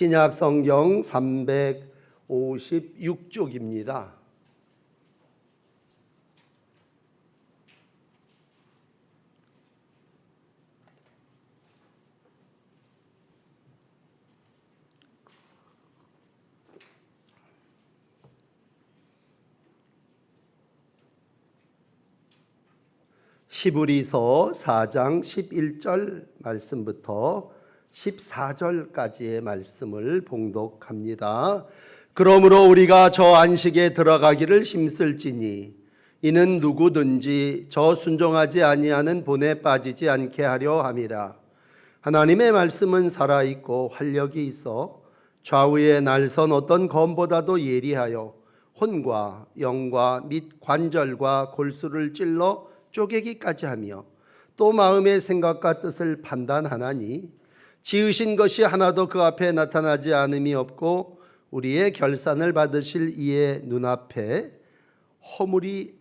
신약 성경 356쪽입니다. 히브리서 4장 11절 말씀부터 14절까지의 말씀을 봉독합니다. 그러므로 우리가 저 안식에 들어가기를 힘쓸지니 이는 누구든지 저 순종하지 아니하는 본에 빠지지 않게 하려 함이라. 하나님의 말씀은 살아있고 활력이 있어 좌우에 날선 어떤 검보다도 예리하여 혼과 영과 및 관절과 골수를 찔러 쪼개기까지 하며 또 마음의 생각과 뜻을 판단하나니 지으신 것이 하나도 그 앞에 나타나지 않음이 없고 우리의 결산을 받으실 이의 눈앞에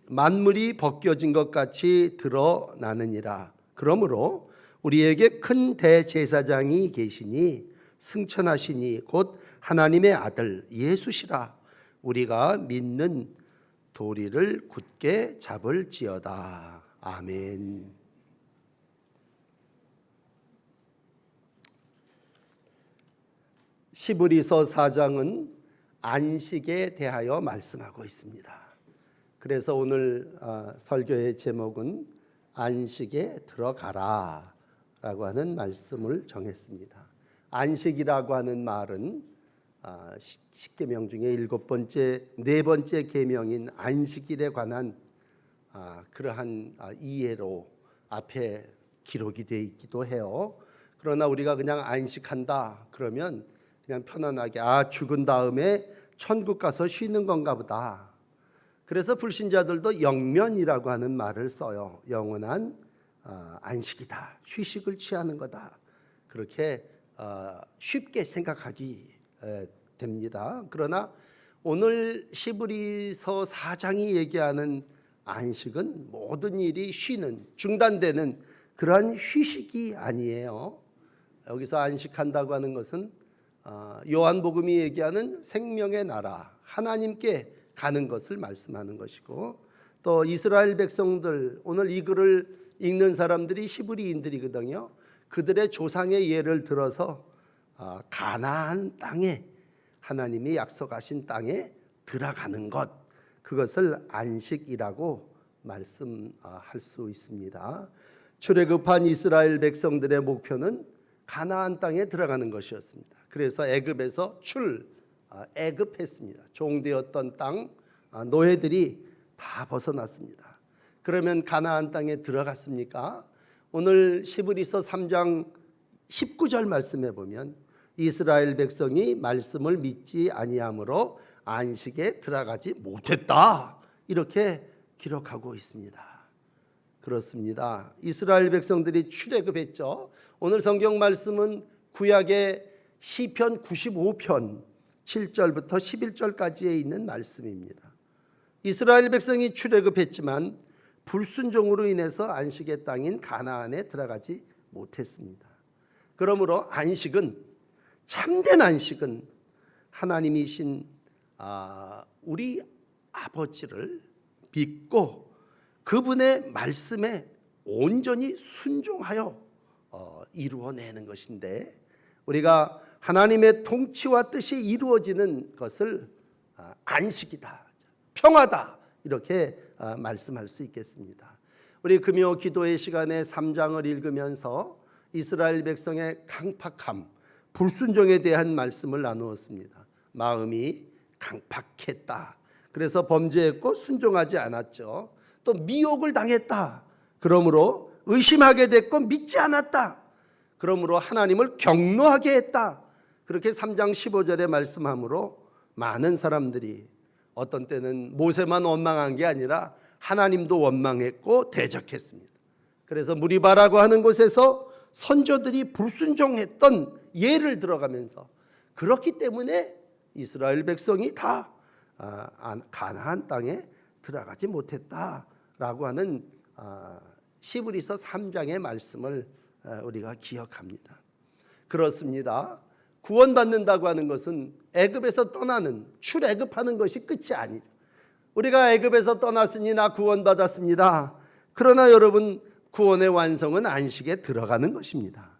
만물이 벗겨진 것 같이 드러나느니라. 그러므로 우리에게 큰 대제사장이 계시니 승천하시니 곧 하나님의 아들 예수시라. 우리가 믿는 도리를 굳게 잡을지어다. 아멘. 히브리서 4장은 안식에 대하여 말씀하고 있습니다. 그래서 오늘 설교의 제목은 안식에 들어가라 라고 하는 말씀을 정했습니다. 안식이라고 하는 말은 십계명 중에 네 번째 계명인 안식일에 관한 그러한 이해로 앞에 기록이 되어 있기도 해요. 그러나 우리가 그냥 안식한다 그러면 그냥 편안하게 죽은 다음에 천국 가서 쉬는 건가 보다. 그래서 불신자들도 영면이라고 하는 말을 써요. 영원한 안식이다. 휴식을 취하는 거다. 그렇게 쉽게 생각하기 됩니다. 그러나 오늘 히브리서 4장이 얘기하는 안식은 모든 일이 쉬는, 중단되는 그러한 휴식이 아니에요. 여기서 안식한다고 하는 것은 요한복음이 얘기하는 생명의 나라 하나님께 가는 것을 말씀하는 것이고, 또 이스라엘 백성들, 오늘 이 글을 읽는 사람들이 히브리인들이거든요. 그들의 조상의 예를 들어서 가나안 땅에, 하나님이 약속하신 땅에 들어가는 것, 그것을 안식이라고 말씀할 수 있습니다. 출애굽한 이스라엘 백성들의 목표는 가나안 땅에 들어가는 것이었습니다. 그래서 애굽에서 애굽했습니다. 종되었던 땅, 노예들이 다 벗어났습니다. 그러면 가나안 땅에 들어갔습니까? 오늘 히브리서 3장 19절 말씀에 보면 이스라엘 백성이 말씀을 믿지 아니함으로 안식에 들어가지 못했다, 이렇게 기록하고 있습니다. 그렇습니다. 이스라엘 백성들이 출애굽했죠. 오늘 성경 말씀은 구약의 시편 95편 7절부터 11절까지에 있는 말씀입니다. 이스라엘 백성이 출애굽했지만 불순종으로 인해서 안식의 땅인 가나안에 들어가지 못했습니다. 그러므로 안식은, 참된 안식은 하나님이신 우리 아버지를 믿고 그분의 말씀에 온전히 순종하여 이루어내는 것인데, 우리가 하나님의 통치와 뜻이 이루어지는 것을 안식이다, 평화다, 이렇게 말씀할 수 있겠습니다. 우리 금요 기도의 시간에 3장을 읽으면서 이스라엘 백성의 강팍함, 불순종에 대한 말씀을 나누었습니다. 마음이 강팍했다. 그래서 범죄했고 순종하지 않았죠. 또 미혹을 당했다. 그러므로 의심하게 됐고 믿지 않았다. 그러므로 하나님을 경노하게 했다. 그렇게 3장 15절에 말씀하므로 많은 사람들이 어떤 때는 모세만 원망한 게 아니라 하나님도 원망했고 대적했습니다. 그래서 무리바라고 하는 곳에서 선조들이 불순종했던 예를 들어가면서, 그렇기 때문에 이스라엘 백성이 다 가나안 땅에 들어가지 못했다라고 하는 히브리서 3장의 말씀을 우리가 기억합니다. 그렇습니다. 구원받는다고 하는 것은 애굽에서 떠나는 출애굽하는 것이 끝이 아니죠. 우리가 애굽에서 떠났으니 나 구원받았습니다. 그러나 여러분, 구원의 완성은 안식에 들어가는 것입니다.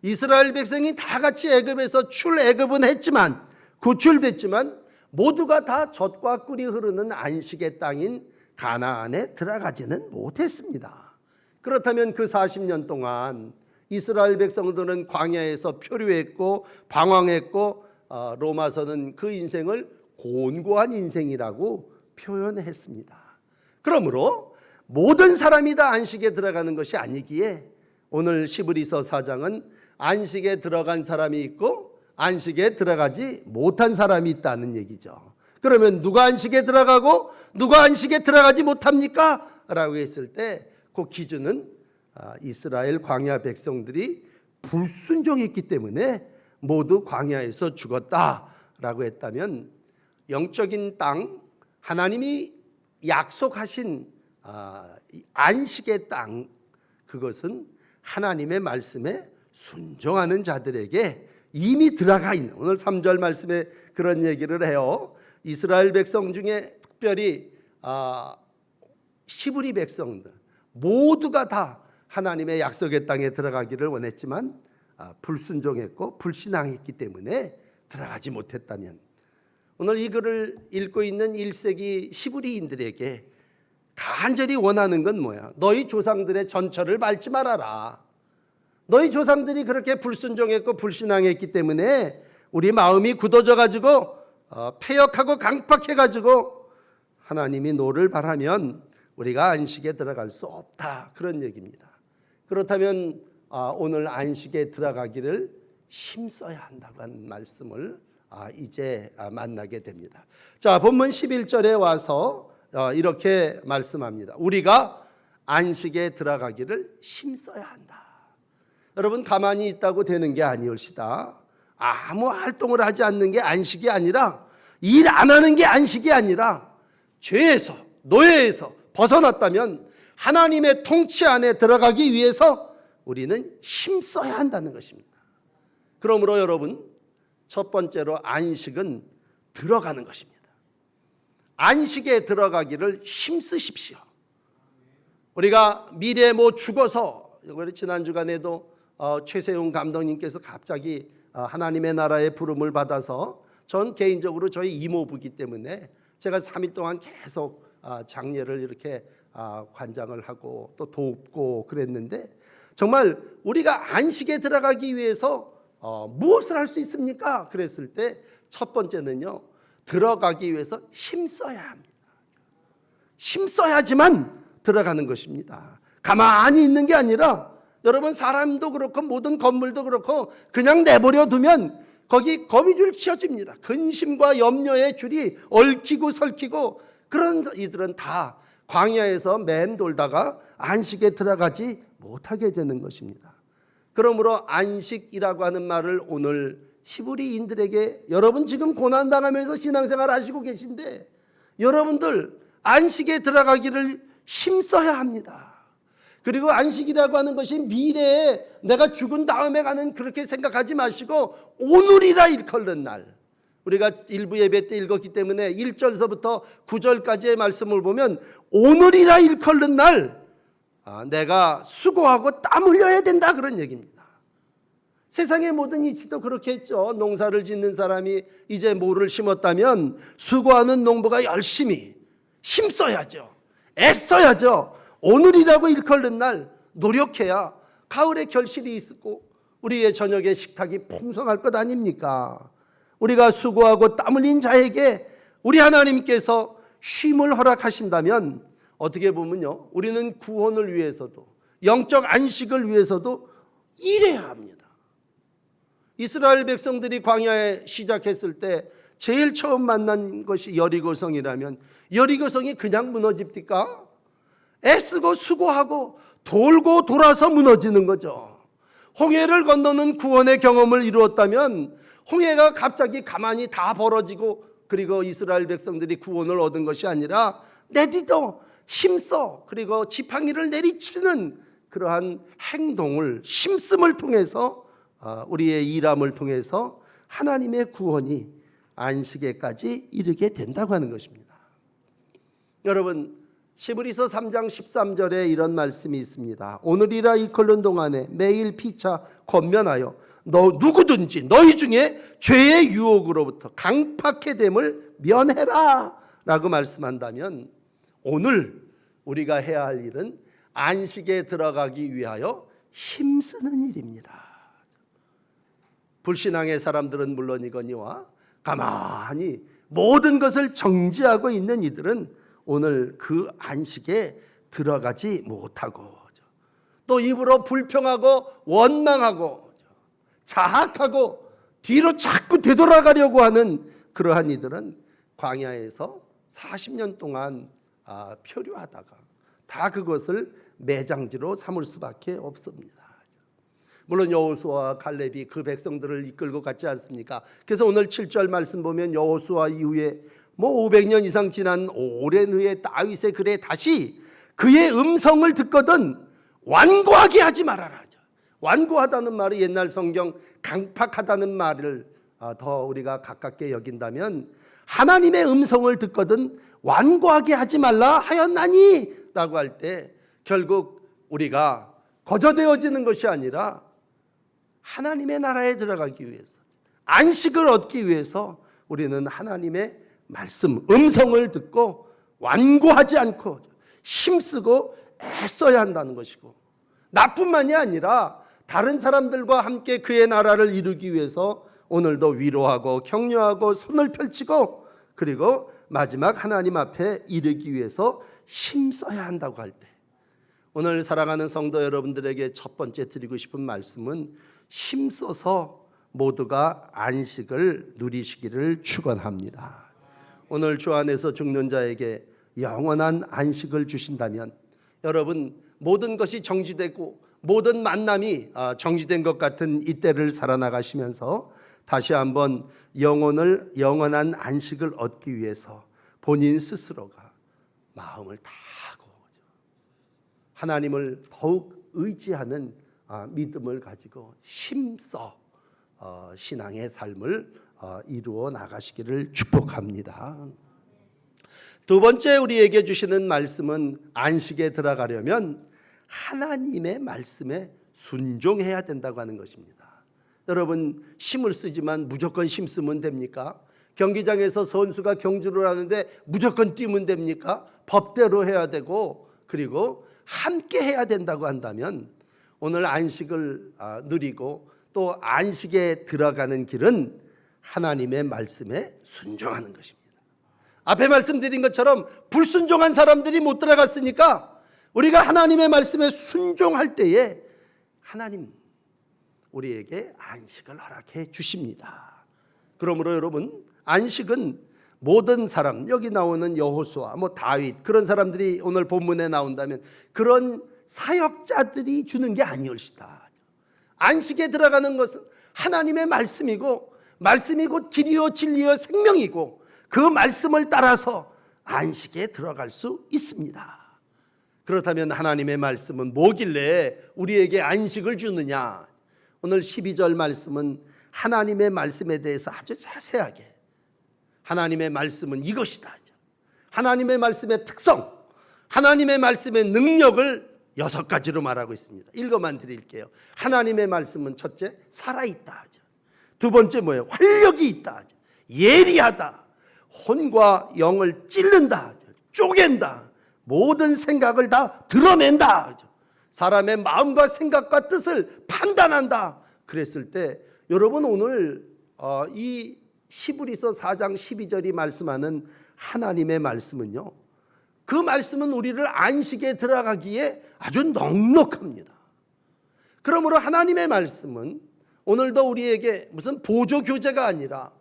이스라엘 백성이 다 같이 애굽에서 출애굽은 했지만, 구출됐지만 모두가 다 젖과 꿀이 흐르는 안식의 땅인 가나안에 들어가지는 못했습니다. 그렇다면 그 40년 동안 이스라엘 백성들은 광야에서 표류했고 방황했고, 로마서는 그 인생을 곤고한 인생이라고 표현했습니다. 그러므로 모든 사람이 다 안식에 들어가는 것이 아니기에 오늘 시브리서 4장은 안식에 들어간 사람이 있고 안식에 들어가지 못한 사람이 있다는 얘기죠. 그러면 누가 안식에 들어가고 누가 안식에 들어가지 못합니까? 라고 했을 때 그 기준은 이스라엘 광야 백성들이 불순종했기 때문에 모두 광야에서 죽었다라고 했다면, 영적인 땅, 하나님이 약속하신 안식의 땅, 그것은 하나님의 말씀에 순종하는 자들에게 이미 들어가 있는, 오늘 3절 말씀에 그런 얘기를 해요. 이스라엘 백성 중에 특별히 시브리 백성들 모두가 다 하나님의 약속의 땅에 들어가기를 원했지만 불순종했고 불신앙했기 때문에 들어가지 못했다면, 오늘 이 글을 읽고 있는 1세기 시브리인들에게 간절히 원하는 건 뭐야? 너희 조상들의 전철을 밟지 말아라. 너희 조상들이 그렇게 불순종했고 불신앙했기 때문에 우리 마음이 굳어져 가지고 패역하고 강팍해 가지고 하나님이 노를 바라면 우리가 안식에 들어갈 수 없다, 그런 얘기입니다. 그렇다면 오늘 안식에 들어가기를 힘써야 한다고 하는 말씀을 이제 만나게 됩니다. 자, 본문 11절에 와서 이렇게 말씀합니다. 우리가 안식에 들어가기를 힘써야 한다. 여러분, 가만히 있다고 되는 게 아니올시다. 아무 활동을 하지 않는 게 안식이 아니라, 일 안 하는 게 안식이 아니라, 죄에서 노예에서 벗어났다면 하나님의 통치 안에 들어가기 위해서 우리는 힘써야 한다는 것입니다. 그러므로 여러분, 첫 번째로 안식은 들어가는 것입니다. 안식에 들어가기를 힘쓰십시오. 우리가 미래에 죽어서, 지난 주간에도 최세용 감독님께서 갑자기 하나님의 나라의 부름을 받아서, 전 개인적으로 저희 이모부기 때문에 제가 3일 동안 계속 장례를 이렇게 관장을 하고 또 돕고 그랬는데, 정말 우리가 안식에 들어가기 위해서 무엇을 할 수 있습니까? 그랬을 때 첫 번째는요, 들어가기 위해서 힘써야 합니다. 힘써야지만 들어가는 것입니다. 가만히 있는 게 아니라, 여러분, 사람도 그렇고 모든 건물도 그렇고 그냥 내버려 두면 거기 거미줄 치어집니다. 근심과 염려의 줄이 얽히고 설키고, 그런 이들은 다 광야에서 맴돌다가 안식에 들어가지 못하게 되는 것입니다. 그러므로 안식이라고 하는 말을 오늘 히브리인들에게, 여러분 지금 고난당하면서 신앙생활 하시고 계신데 여러분들 안식에 들어가기를 힘써야 합니다. 그리고 안식이라고 하는 것이 미래에 내가 죽은 다음에 가는, 그렇게 생각하지 마시고 오늘이라 일컬는 날, 우리가 일부 예배 때 읽었기 때문에 1절서부터 9절까지의 말씀을 보면 오늘이라 일컬는 날, 내가 수고하고 땀 흘려야 된다, 그런 얘기입니다. 세상의 모든 이치도 그렇게 했죠. 농사를 짓는 사람이 이제 모를 심었다면 수고하는 농부가 열심히 힘써야죠. 애써야죠. 오늘이라고 일컬는 날 노력해야 가을에 결실이 있고 우리의 저녁에 식탁이 풍성할 것 아닙니까? 우리가 수고하고 땀 흘린 자에게 우리 하나님께서 쉼을 허락하신다면, 어떻게 보면요, 우리는 구원을 위해서도 영적 안식을 위해서도 일해야 합니다. 이스라엘 백성들이 광야에 시작했을 때 제일 처음 만난 것이 여리고성이라면 여리고성이 그냥 무너집니까? 애쓰고 수고하고 돌고 돌아서 무너지는 거죠. 홍해를 건너는 구원의 경험을 이루었다면 홍해가 갑자기 가만히 다 벌어지고, 그리고 이스라엘 백성들이 구원을 얻은 것이 아니라 내디도 힘써, 그리고 지팡이를 내리치는 그러한 행동을, 힘씀을 통해서, 우리의 일함을 통해서 하나님의 구원이 안식에까지 이르게 된다고 하는 것입니다. 여러분, 히브리서 3장 13절에 이런 말씀이 있습니다. 오늘이라 일컬는 동안에 매일 피차 권면하여 누구든지 너희 중에 죄의 유혹으로부터 강팍해 됨을 면해라 라고 말씀한다면, 오늘 우리가 해야 할 일은 안식에 들어가기 위하여 힘쓰는 일입니다. 불신앙의 사람들은 물론이거니와 가만히 모든 것을 정지하고 있는 이들은 오늘 그 안식에 들어가지 못하고, 또 입으로 불평하고 원망하고 자학하고 뒤로 자꾸 되돌아가려고 하는 그러한 이들은 광야에서 40년 동안 표류하다가 다 그것을 매장지로 삼을 수밖에 없습니다. 물론 여호수아와 갈렙이 그 백성들을 이끌고 갔지 않습니까? 그래서 오늘 7절 말씀 보면 여호수아 이후에 500년 이상 지난 오랜 후에 다윗의 글에 다시 그의 음성을 듣거든 완고하게 하지 말아라. 완고하다는 말이 옛날 성경 강팍하다는 말을 더 우리가 가깝게 여긴다면, 하나님의 음성을 듣거든 완고하게 하지 말라 하였나니 라고 할 때 결국 우리가 거저되어지는 것이 아니라 하나님의 나라에 들어가기 위해서, 안식을 얻기 위해서 우리는 하나님의 말씀, 음성을 듣고 완고하지 않고 힘쓰고 애써야 한다는 것이고, 나뿐만이 아니라 다른 사람들과 함께 그의 나라를 이루기 위해서 오늘도 위로하고 격려하고 손을 펼치고, 그리고 마지막 하나님 앞에 이르기 위해서 힘써야 한다고 할 때, 오늘 사랑하는 성도 여러분들에게 첫 번째 드리고 싶은 말씀은 힘써서 모두가 안식을 누리시기를 축원합니다. 오늘 주 안에서 죽는 자에게 영원한 안식을 주신다면, 여러분 모든 것이 정지되고 모든 만남이 정지된 것 같은 이때를 살아나가시면서 다시 한번 영원한 안식을 얻기 위해서 본인 스스로가 마음을 다하고 하나님을 더욱 의지하는 믿음을 가지고 힘써 신앙의 삶을 이루어 나가시기를 축복합니다. 두 번째 우리에게 주시는 말씀은, 안식에 들어가려면 하나님의 말씀에 순종해야 된다고 하는 것입니다. 여러분, 힘을 쓰지만 무조건 힘쓰면 됩니까? 경기장에서 선수가 경주를 하는데 무조건 뛰면 됩니까? 법대로 해야 되고, 그리고 함께 해야 된다고 한다면, 오늘 안식을 누리고 또 안식에 들어가는 길은 하나님의 말씀에 순종하는 것입니다. 앞에 말씀드린 것처럼 불순종한 사람들이 못 들어갔으니까 우리가 하나님의 말씀에 순종할 때에 하나님 우리에게 안식을 허락해 주십니다. 그러므로 여러분, 안식은 모든 사람, 여기 나오는 여호수아, 다윗, 그런 사람들이 오늘 본문에 나온다면 그런 사역자들이 주는 게 아니올시다. 안식에 들어가는 것은 하나님의 말씀이고, 말씀이 곧 길이요 진리요 생명이고, 그 말씀을 따라서 안식에 들어갈 수 있습니다. 그렇다면 하나님의 말씀은 뭐길래 우리에게 안식을 주느냐? 오늘 12절 말씀은 하나님의 말씀에 대해서 아주 자세하게, 하나님의 말씀은 이것이다, 하나님의 말씀의 특성, 하나님의 말씀의 능력을 6가지로 말하고 있습니다. 읽어만 드릴게요. 하나님의 말씀은 첫째, 살아있다. 두 번째 뭐예요? 활력이 있다. 예리하다. 혼과 영을 찔른다. 쪼갠다. 모든 생각을 다 드러낸다. 사람의 마음과 생각과 뜻을 판단한다. 그랬을 때 여러분, 오늘 이 히브리서 4장 12절이 말씀하는 하나님의 말씀은요, 그 말씀은 우리를 안식에 들어가기에 아주 넉넉합니다. 그러므로 하나님의 말씀은 오늘도 우리에게 무슨 보조교재가 아니라,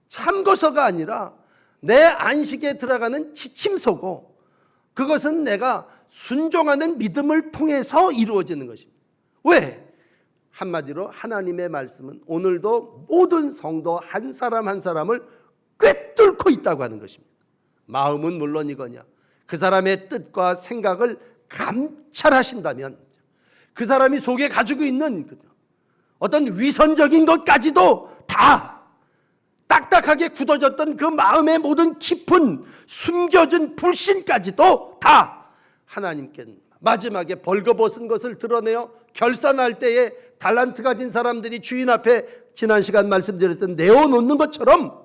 참고서가 아니라 내 안식에 들어가는 지침서고, 그것은 내가 순종하는 믿음을 통해서 이루어지는 것입니다. 왜? 한마디로 하나님의 말씀은 오늘도 모든 성도 한 사람 한 사람을 꿰뚫고 있다고 하는 것입니다. 마음은 물론이거냐, 그 사람의 뜻과 생각을 감찰하신다면, 그 사람이 속에 가지고 있는 어떤 위선적인 것까지도 다 딱딱하게 굳어졌던 그 마음의 모든 깊은 숨겨진 불신까지도 다 하나님께 마지막에 벌거벗은 것을 드러내어 결산할 때에 달란트 가진 사람들이 주인 앞에 지난 시간 말씀드렸던 내어놓는 것처럼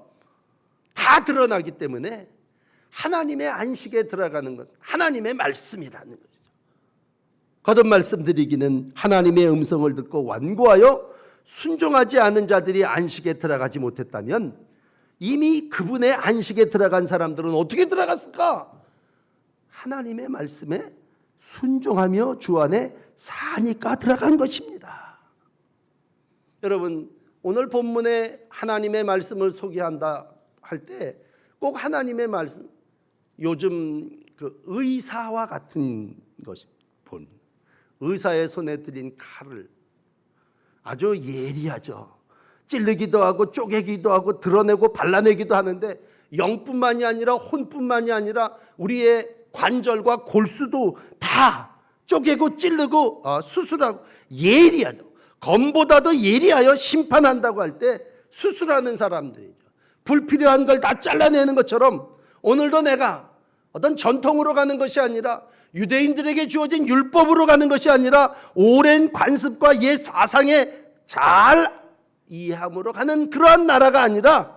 다 드러나기 때문에 하나님의 안식에 들어가는 것, 하나님의 말씀이라는 거죠. 거듭 말씀드리기는 하나님의 음성을 듣고 완고하여 순종하지 않은 자들이 안식에 들어가지 못했다면 이미 그분의 안식에 들어간 사람들은 어떻게 들어갔을까? 하나님의 말씀에 순종하며 주 안에 사니까 들어간 것입니다. 여러분, 오늘 본문에 하나님의 말씀을 소개한다 할 때 꼭 하나님의 말씀, 요즘 그 의사와 같은 것이 본 의사의 손에 들인 칼을 아주 예리하죠. 찔르기도 하고 쪼개기도 하고 드러내고 발라내기도 하는데 영뿐만이 아니라 혼뿐만이 아니라 우리의 관절과 골수도 다 쪼개고 찌르고 수술하고 예리하죠. 검보다도 예리하여 심판한다고 할 때 수술하는 사람들이죠. 불필요한 걸 다 잘라내는 것처럼 오늘도 내가 어떤 전통으로 가는 것이 아니라 유대인들에게 주어진 율법으로 가는 것이 아니라 오랜 관습과 옛 사상에 잘 이해함으로 가는 그러한 나라가 아니라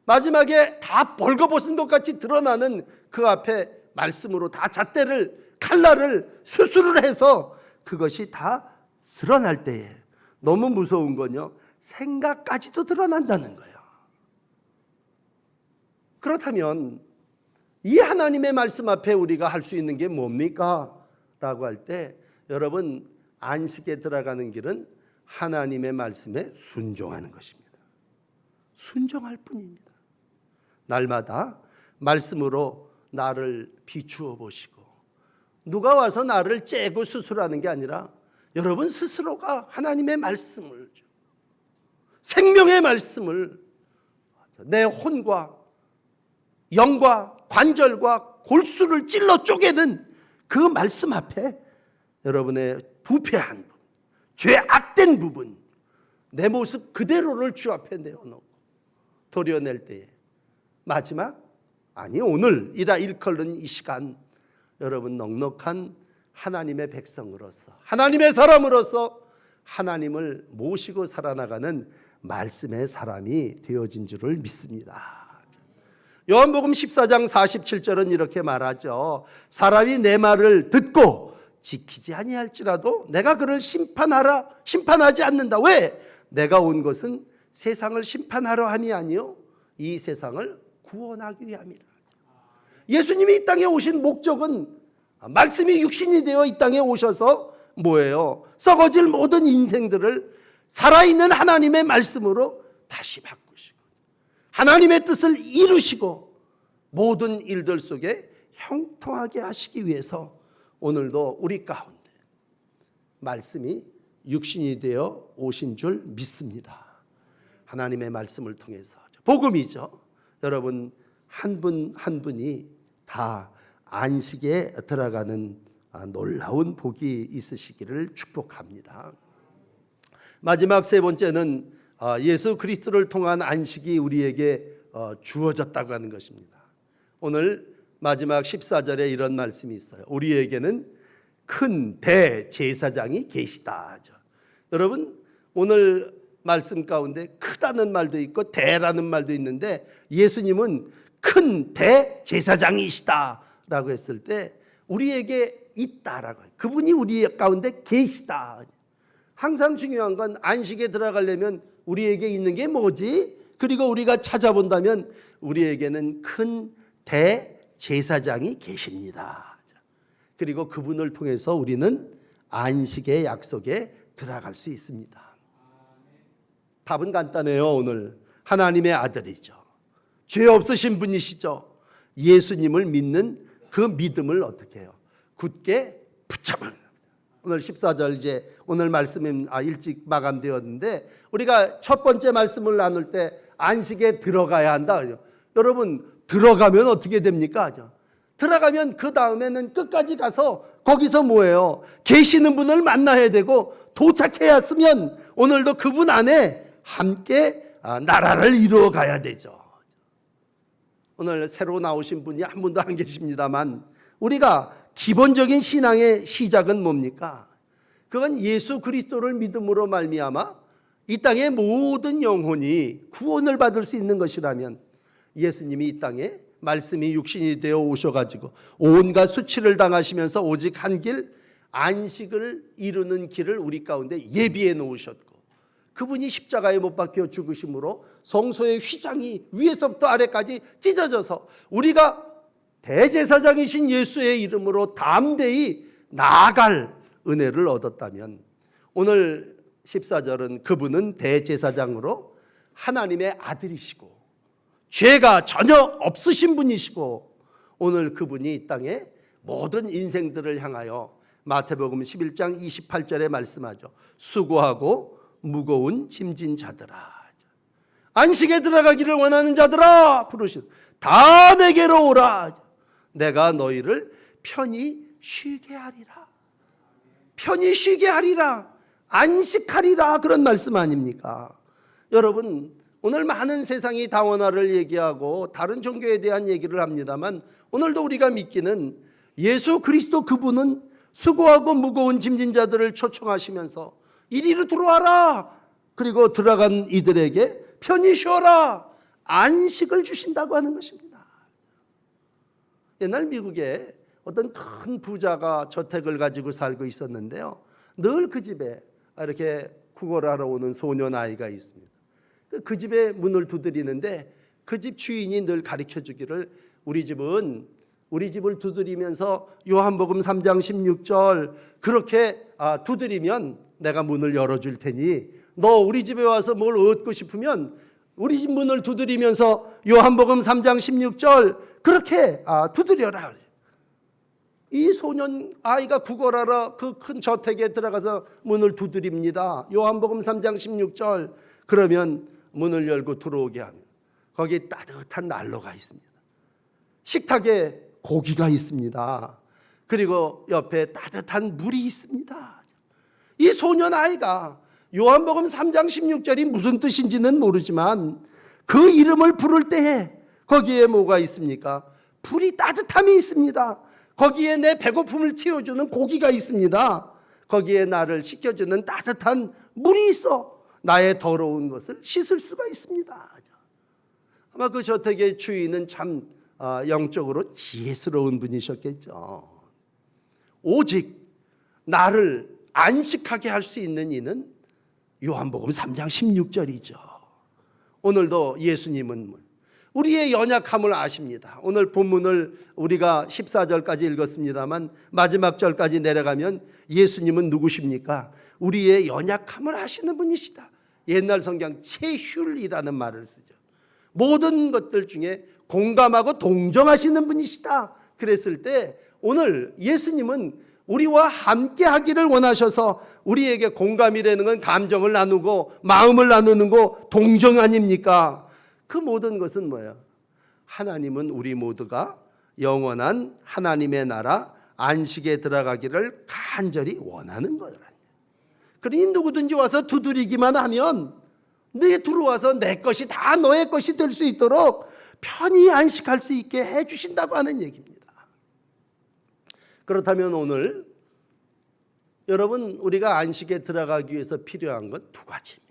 마지막에 다 벌거벗은 것 같이 드러나는 그 앞에 말씀으로 다 잣대를 칼날을 수술을 해서 그것이 다 드러날 때에 너무 무서운 건요, 생각까지도 드러난다는 거예요. 그렇다면 이 하나님의 말씀 앞에 우리가 할 수 있는 게 뭡니까? 라고 할 때 여러분, 안식에 들어가는 길은 하나님의 말씀에 순종하는 것입니다. 순종할 뿐입니다. 날마다 말씀으로 나를 비추어 보시고 누가 와서 나를 째고 수술하는 게 아니라 여러분 스스로가 하나님의 말씀을, 생명의 말씀을 내 혼과 영과 관절과 골수를 찔러 쪼개는 그 말씀 앞에 여러분의 부패한 부분, 죄악된 부분, 내 모습 그대로를 주 앞에 내어놓고 도려낼 때에 마지막, 아니 오늘 일컬는 이 시간 여러분 넉넉한 하나님의 백성으로서, 하나님의 사람으로서 하나님을 모시고 살아나가는 말씀의 사람이 되어진 줄을 믿습니다. 요한복음 14장 47절은 이렇게 말하죠. 사람이 내 말을 듣고 지키지 아니할지라도 내가 그를 심판하지 않는다. 왜? 내가 온 것은 세상을 심판하러 함이 아니요 이 세상을 구원하기 위함이라. 예수님이 이 땅에 오신 목적은 말씀이 육신이 되어 이 땅에 오셔서 뭐예요? 썩어질 모든 인생들을 살아있는 하나님의 말씀으로 다시 바꾸시고 하나님의 뜻을 이루시고 모든 일들 속에 형통하게 하시기 위해서 오늘도 우리 가운데 말씀이 육신이 되어 오신 줄 믿습니다. 하나님의 말씀을 통해서 복음이죠. 여러분 한 분 한 분이 다 안식에 들어가는 놀라운 복이 있으시기를 축복합니다. 마지막 세 번째는 예수 그리스도를 통한 안식이 우리에게 주어졌다고 하는 것입니다. 오늘 마지막 14절에 이런 말씀이 있어요. 우리에게는 큰 대제사장이 계시다. 여러분 오늘 말씀 가운데 크다는 말도 있고 대라는 말도 있는데 예수님은 큰 대제사장이시다 라고 했을 때 우리에게 있다라고 해요. 그분이 우리 가운데 계시다. 항상 중요한 건 안식에 들어가려면 우리에게 있는 게 뭐지? 그리고 우리가 찾아본다면 우리에게는 큰 대제사장이 계십니다. 그리고 그분을 통해서 우리는 안식의 약속에 들어갈 수 있습니다. 답은 간단해요. 오늘 하나님의 아들이죠. 죄 없으신 분이시죠. 예수님을 믿는 그 믿음을 어떻게 해요? 굳게 붙잡을. 오늘 14절 이제 오늘 말씀이 일찍 마감되었는데 우리가 첫 번째 말씀을 나눌 때 안식에 들어가야 한다. 여러분 들어가면 어떻게 됩니까? 들어가면 그 다음에는 끝까지 가서 거기서 뭐예요? 계시는 분을 만나야 되고 도착했으면 오늘도 그분 안에 함께 나라를 이루어 가야 되죠. 오늘 새로 나오신 분이 한 분도 안 계십니다만 우리가 기본적인 신앙의 시작은 뭡니까? 그건 예수 그리스도를 믿음으로 말미암아 이 땅의 모든 영혼이 구원을 받을 수 있는 것이라면 예수님이 이 땅에 말씀이 육신이 되어 오셔가지고 온갖 수치를 당하시면서 오직 한 길 안식을 이루는 길을 우리 가운데 예비해 놓으셨고 그분이 십자가에 못 박혀 죽으심으로 성소의 휘장이 위에서부터 아래까지 찢어져서 우리가 대제사장이신 예수의 이름으로 담대히 나아갈 은혜를 얻었다면 오늘 14절은 그분은 대제사장으로 하나님의 아들이시고 죄가 전혀 없으신 분이시고 오늘 그분이 이 땅에 모든 인생들을 향하여 마태복음 11장 28절에 말씀하죠. 수고하고 무거운 짐진 자들아 안식에 들어가기를 원하는 자들아 부르시고 다 내게로 오라 내가 너희를 편히 쉬게 하리라. 편히 쉬게 하리라. 안식하리라. 그런 말씀 아닙니까? 여러분 오늘 많은 세상이 다원화를 얘기하고 다른 종교에 대한 얘기를 합니다만 오늘도 우리가 믿기는 예수 그리스도 그분은 수고하고 무거운 짐진 자들을 초청하시면서 이리로 들어와라. 그리고 들어간 이들에게 편히 쉬어라. 안식을 주신다고 하는 것입니다. 옛날 미국에 어떤 큰 부자가 저택을 가지고 살고 있었는데요. 늘 그 집에 이렇게 구걸을 하러 오는 소년 아이가 있습니다. 그 집에 문을 두드리는데 그 집 주인이 늘 가르쳐 주기를 우리 집을 두드리면서 요한복음 3장 16절 그렇게 두드리면 내가 문을 열어줄 테니 너 우리 집에 와서 뭘 얻고 싶으면 우리 집 문을 두드리면서 요한복음 3장 16절 그렇게 두드려라. 이 소년 아이가 구걸하러 그 큰 저택에 들어가서 문을 두드립니다. 요한복음 3장 16절 그러면 문을 열고 들어오게 하면 거기에 따뜻한 난로가 있습니다. 식탁에 고기가 있습니다. 그리고 옆에 따뜻한 물이 있습니다. 이 소년 아이가 요한복음 3장 16절이 무슨 뜻인지는 모르지만 그 이름을 부를 때에 거기에 뭐가 있습니까? 불이 따뜻함이 있습니다. 거기에 내 배고픔을 채워주는 고기가 있습니다. 거기에 나를 씻겨주는 따뜻한 물이 있어 나의 더러운 것을 씻을 수가 있습니다. 아마 그 저택의 주인은 참 영적으로 지혜스러운 분이셨겠죠. 오직 나를 안식하게 할 수 있는 이는 요한복음 3장 16절이죠. 오늘도 예수님은 우리의 연약함을 아십니다. 오늘 본문을 우리가 14절까지 읽었습니다만 마지막 절까지 내려가면 예수님은 누구십니까? 우리의 연약함을 아시는 분이시다. 옛날 성경 체휼이라는 말을 쓰죠. 모든 것들 중에 공감하고 동정하시는 분이시다. 그랬을 때 오늘 예수님은 우리와 함께 하기를 원하셔서 우리에게 공감이라는 건 감정을 나누고 마음을 나누는 거 동정 아닙니까? 그 모든 것은 뭐예요? 하나님은 우리 모두가 영원한 하나님의 나라 안식에 들어가기를 간절히 원하는 거예요. 그러니 누구든지 와서 두드리기만 하면 네 들어와서 내 것이 다 너의 것이 될 수 있도록 편히 안식할 수 있게 해주신다고 하는 얘기입니다. 그렇다면 오늘 여러분 우리가 안식에 들어가기 위해서 필요한 건 두 가지입니다.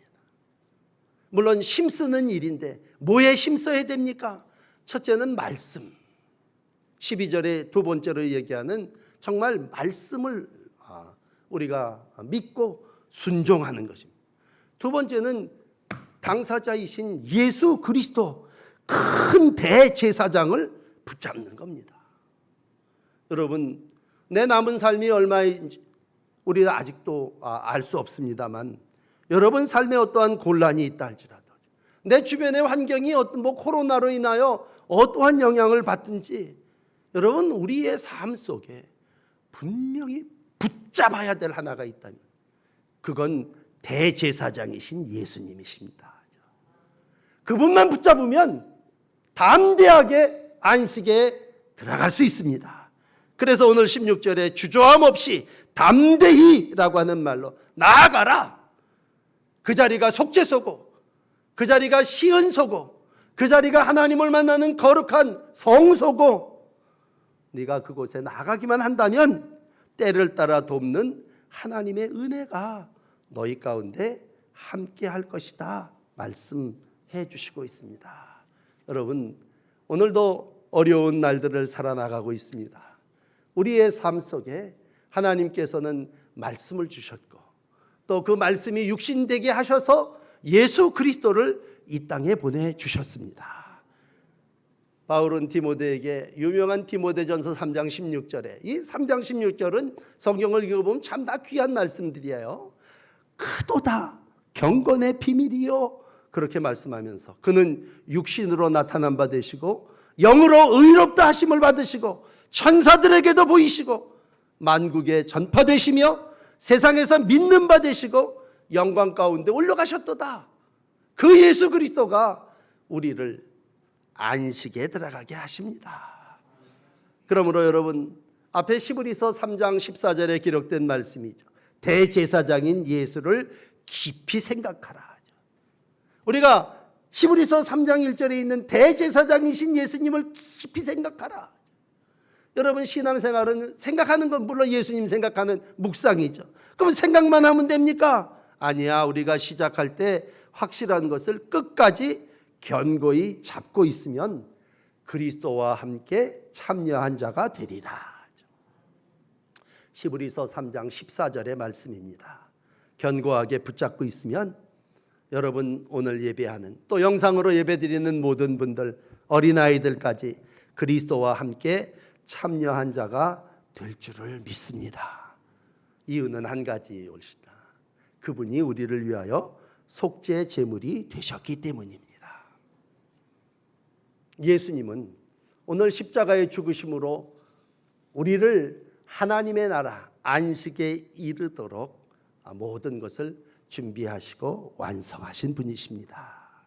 물론 힘쓰는 일인데 뭐에 힘써야 됩니까? 첫째는 말씀. 12절에 두 번째로 얘기하는 정말 말씀을 우리가 믿고 순종하는 것입니다. 두 번째는 당사자이신 예수 그리스도 큰 대제사장을 붙잡는 겁니다. 여러분 내 남은 삶이 얼마인지 우리는 아직도 알 수 없습니다만 여러분 삶에 어떠한 곤란이 있다 할지라도 내 주변의 환경이 코로나로 인하여 어떠한 영향을 받든지 여러분 우리의 삶 속에 분명히 붙잡아야 될 하나가 있다면 그건 대제사장이신 예수님이십니다. 그분만 붙잡으면 담대하게 안식에 들어갈 수 있습니다. 그래서 오늘 16절에 주저함 없이 담대히라고 하는 말로 나아가라. 그 자리가 속죄소고 그 자리가 시은소고 그 자리가 하나님을 만나는 거룩한 성소고, 네가 그곳에 나가기만 한다면 때를 따라 돕는 하나님의 은혜가 너희 가운데 함께 할 것이다 말씀해 주시고 있습니다. 여러분, 오늘도 어려운 날들을 살아나가고 있습니다. 우리의 삶 속에 하나님께서는 말씀을 주셨고, 또 그 말씀이 육신되게 하셔서 예수 그리스도를 이 땅에 보내주셨습니다. 바울은 디모데에게 유명한 디모데전서 3장 16절에, 이 3장 16절은 성경을 읽어보면 참 다 귀한 말씀들이에요. 크도다 경건의 비밀이요, 그렇게 말씀하면서 그는 육신으로 나타난 바 되시고 영으로 의롭다 하심을 받으시고 천사들에게도 보이시고 만국에 전파되시며 세상에서 믿는 바 되시고 영광 가운데 올라가셨도다. 그 예수 그리스도가 우리를 안식에 들어가게 하십니다. 그러므로 여러분, 앞에 시브리서 3장 14절에 기록된 말씀이죠. 대제사장인 예수를 깊이 생각하라. 우리가 시브리서 3장 1절에 있는 대제사장이신 예수님을 깊이 생각하라. 여러분, 신앙생활은 생각하는 건 물론 예수님 생각하는 묵상이죠. 그럼 생각만 하면 됩니까? 아니야. 우리가 시작할 때 확실한 것을 끝까지 견고히 잡고 있으면 그리스도와 함께 참여한 자가 되리라. 시브리서 3장 14절의 말씀입니다. 견고하게 붙잡고 있으면 여러분, 오늘 예배하는, 또 영상으로 예배드리는 모든 분들, 어린아이들까지 그리스도와 함께 참여한 자가 될 줄을 믿습니다. 이유는 한 가지 옳시다. 그분이 우리를 위하여 속죄 제물이 되셨기 때문입니다. 예수님은 오늘 십자가의 죽으심으로 우리를 하나님의 나라 안식에 이르도록 모든 것을 준비하시고 완성하신 분이십니다.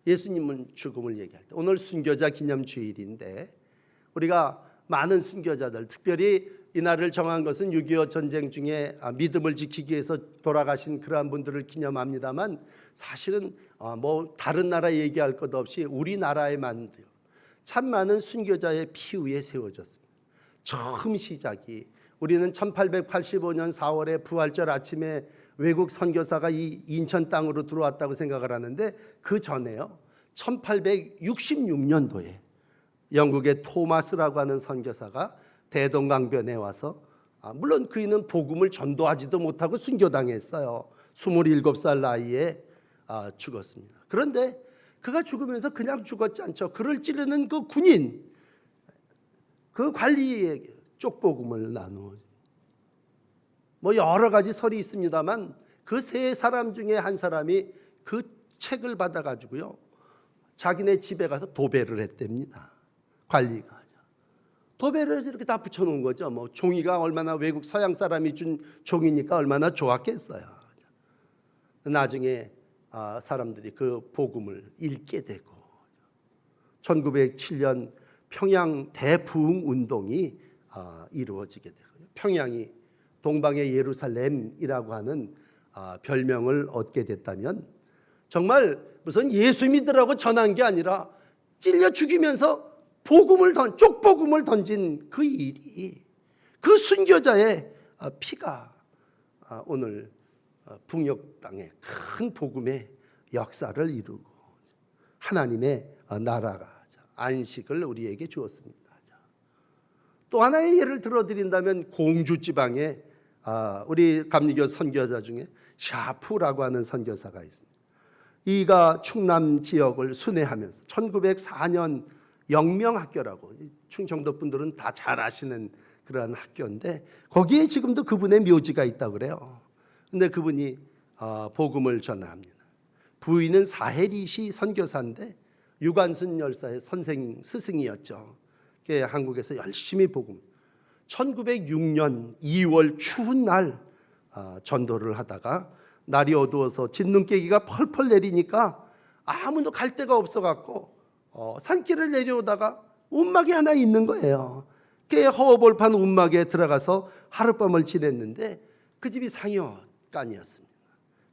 예수님은 죽음을 얘기할 때, 오늘 순교자 기념 주일인데 우리가 많은 순교자들, 특별히 이날을 정한 것은 6.25 전쟁 중에 믿음을 지키기 위해서 돌아가신 그러한 분들을 기념합니다만, 사실은 뭐 다른 나라 얘기할 것 없이 우리나라에만 참 많은 순교자의 피 위에 세워졌습니다. 처음 시작이, 우리는 1885년 4월에 부활절 아침에 외국 선교사가 이 인천 땅으로 들어왔다고 생각을 하는데, 그 전에요, 1866년도에 영국의 토마스라고 하는 선교사가 대동강변에 와서, 물론 그이는 복음을 전도하지도 못하고 순교당했어요. 27살 나이에 죽었습니다. 그런데 그가 죽으면서 그냥 죽었지 않죠. 그를 찌르는 그 군인, 그 관리에게 쪽복음을 나누어, 뭐 여러 가지 설이 있습니다만 그 세 사람 중에 한 사람이 그 책을 받아가지고요, 자기네 집에 가서 도배를 했답니다. 관리가 도배를 해서 이렇게 다 붙여놓은 거죠. 뭐 종이가 얼마나 외국 서양 사람이 준 종이니까 얼마나 좋았겠어요. 나중에 사람들이 그 복음을 읽게 되고 1907년 평양 대부흥 운동이 이루어지게 되고, 평양이 동방의 예루살렘이라고 하는 별명을 얻게 됐다면, 정말 무슨 예수 믿으라고 전한 게 아니라 찔려 죽이면서 쪽복음을 던진 그 일이, 그 순교자의 피가 오늘 북녘 땅에 큰 복음의 역사를 이루고 하나님의 나라가 안식을 우리에게 주었습니다. 또 하나의 예를 들어드린다면, 공주 지방에 우리 감리교 선교사 중에 샤프라고 하는 선교사가 있습니다. 이가 충남 지역을 순회하면서 1904년 영명학교라고, 충청도 분들은 다 잘 아시는 그러한 학교인데, 거기에 지금도 그분의 묘지가 있다고 그래요. 근데 그분이 복음을 전합니다. 부인은 사해리시 선교사인데 유관순 열사의 스승이었죠. 한국에서 열심히 복음, 1906년 2월 추운 날 전도를 하다가 날이 어두워서 진눈깨기가 펄펄 내리니까 아무도 갈 데가 없어갖고 산길을 내려오다가 움막이 하나 있는 거예요. 그 허허벌판 움막에 들어가서 하룻밤을 지냈는데 그 집이 상여간이었습니다.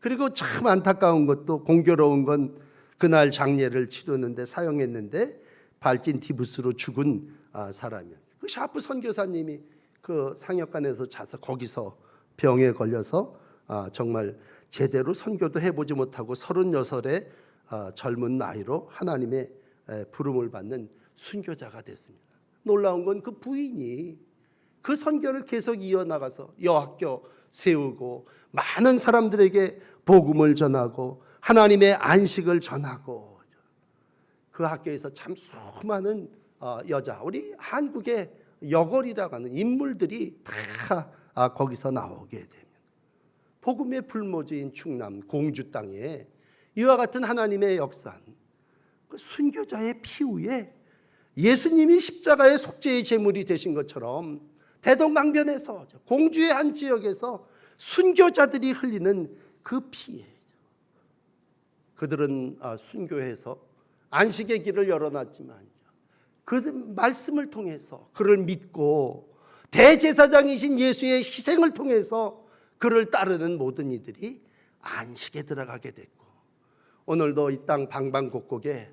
그리고 참 안타까운 것도, 공교로운 건, 그날 장례를 치르는데 사용했는데 발진 티부스로 죽은 사람이에요. 그 샤프 선교사님이 그 상역관에서 자서 거기서 병에 걸려서 정말 제대로 선교도 해보지 못하고 36의 젊은 나이로 하나님의 부름을 받는 순교자가 됐습니다. 놀라운 건 그 부인이 그 선교를 계속 이어나가서 여학교 세우고 많은 사람들에게 복음을 전하고 하나님의 안식을 전하고, 그 학교에서 참 수많은 여자, 우리 한국의 여걸이라고 하는 인물들이 다 거기서 나오게 됩니다. 복음의 불모지인 충남 공주 땅에 이와 같은 하나님의 역사, 그 순교자의 피 위에 예수님이 십자가의 속죄의 제물이 되신 것처럼 대동강변에서 공주의 한 지역에서 순교자들이 흘리는 그 피에 그들은 순교해서 안식의 길을 열어놨지만 그 말씀을 통해서 그를 믿고 대제사장이신 예수의 희생을 통해서 그를 따르는 모든 이들이 안식에 들어가게 됐고, 오늘도 이 땅 방방곡곡에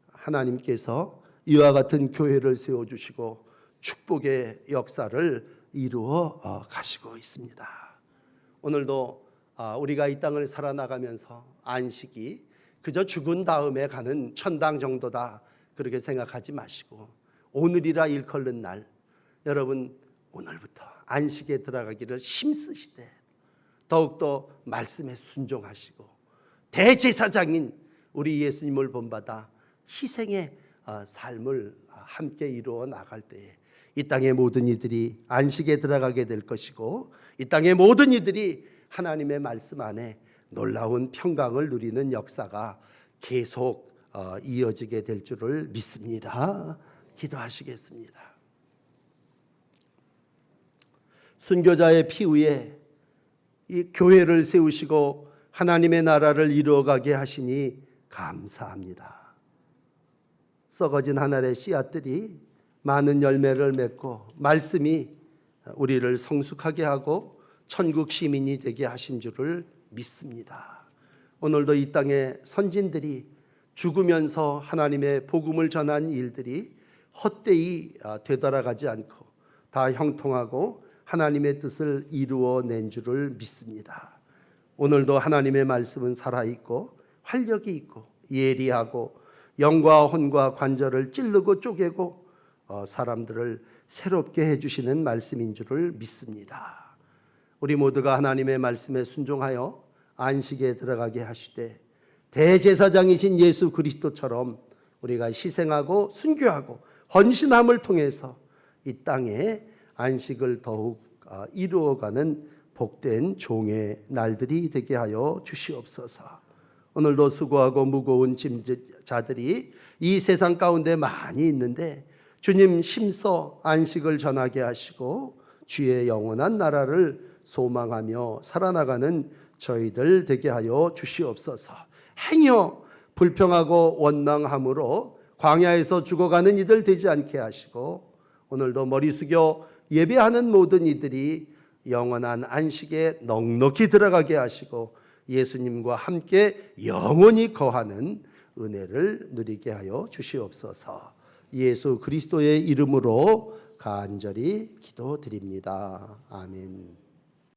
하나님께서 이와 같은 교회를 세워주시고 축복의 역사를 이루어 가시고 있습니다. 오늘도 우리가 이 땅을 살아나가면서 안식이 그저 죽은 다음에 가는 천당 정도다 그렇게 생각하지 마시고, 오늘이라 일컬는 날, 여러분 오늘부터 안식에 들어가기를 힘쓰시되 더욱더 말씀에 순종하시고 대제사장인 우리 예수님을 본받아 희생의 삶을 함께 이루어 나갈 때에 이 땅의 모든 이들이 안식에 들어가게 될 것이고, 이 땅의 모든 이들이 하나님의 말씀 안에 놀라운 평강을 누리는 역사가 계속 이어지게 될 줄을 믿습니다. 기도하시겠습니다. 순교자의 피 위에 이 교회를 세우시고 하나님의 나라를 이루어가게 하시니 감사합니다. 썩어진 하늘의 씨앗들이 많은 열매를 맺고 말씀이 우리를 성숙하게 하고 천국 시민이 되게 하신 줄을 믿습니다. 오늘도 이 땅의 선진들이 죽으면서 하나님의 복음을 전한 일들이 헛되이 되돌아가지 않고 다 형통하고 하나님의 뜻을 이루어낸 줄을 믿습니다. 오늘도 하나님의 말씀은 살아있고 활력이 있고 예리하고 영과 혼과 관절을 찌르고 쪼개고 사람들을 새롭게 해주시는 말씀인 줄을 믿습니다. 우리 모두가 하나님의 말씀에 순종하여 안식에 들어가게 하시되 대제사장이신 예수 그리스도처럼 우리가 희생하고 순교하고 헌신함을 통해서 이 땅에 안식을 더욱 이루어가는 복된 종의 날들이 되게 하여 주시옵소서. 오늘도 수고하고 무거운 짐자들이 이 세상 가운데 많이 있는데 주님 심서 안식을 전하게 하시고 주의 영원한 나라를 소망하며 살아나가는 저희들 되게 하여 주시옵소서. 행여 불평하고 원망함으로 광야에서 죽어가는 이들 되지 않게 하시고, 오늘도 머리 숙여 예배하는 모든 이들이 영원한 안식에 넉넉히 들어가게 하시고 예수님과 함께 영원히 거하는 은혜를 누리게 하여 주시옵소서. 예수 그리스도의 이름으로 간절히 기도드립니다. 아멘.